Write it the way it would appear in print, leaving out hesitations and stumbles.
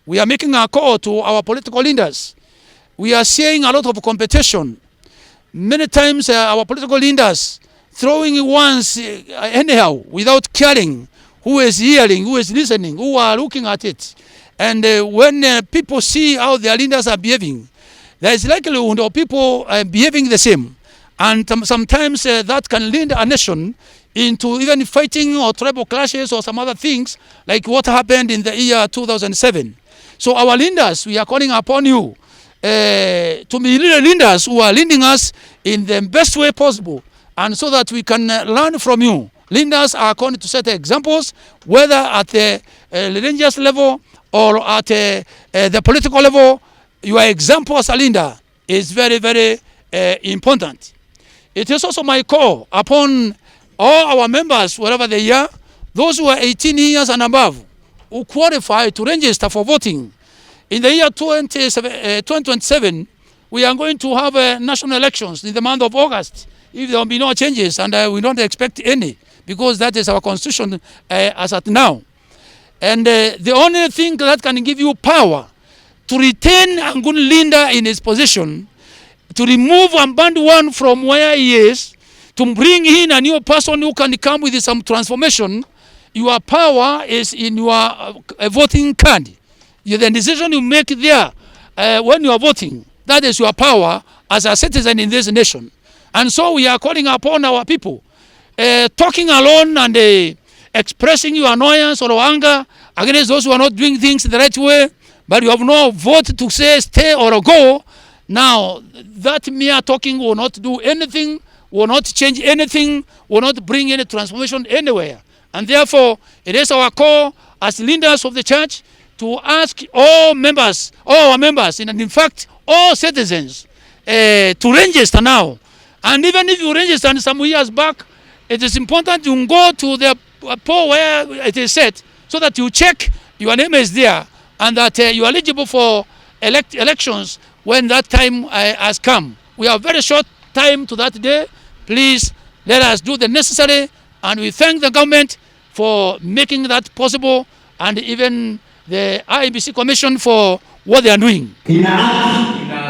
we are making a call to our political leaders. We are seeing a lot of competition. Many times our political leaders throwing ones anyhow without caring who is hearing, who is listening, who are looking at it. And when people see how their leaders are behaving, there is likelihood of people behaving the same. And sometimes that can lead a nation into even fighting or tribal clashes or some other things like what happened in the year 2007. So our leaders, we are calling upon you to be leaders who are leading us in the best way possible, and so that we can learn from you. Leaders are going to set examples, whether at the religious level or at the political level. Your example as a leader is very, very important. It is also my call upon all our members, wherever they are, those who are 18 years and above, who qualify to register for voting. In the year 2027, we are going to have national elections in the month of August, if there will be no changes, and we don't expect any, because that is our constitution as at now. And the only thing that can give you power to retain a good leader in his position, to remove a bad one from where he is, to bring in a new person who can come with some transformation, your power is in your voting card. The decision you make there when you are voting, that is your power as a citizen in this nation. And so we are calling upon our people, talking alone and expressing your annoyance or anger against those who are not doing things the right way, but you have no vote to say stay or go. Now, that mere talking will not do anything, will not change anything, will not bring any transformation anywhere. And therefore, it is our call as leaders of the church to ask all our members, and in fact, all citizens, to register now. And even if you registered some years back, it is important you go to the poll where it is set, so that you check your name is there, and that you are eligible for elections when that time has come. We have very short time to that day. Please let us do the necessary, and we thank the government for making that possible, and even the IEBC Commission for what they are doing.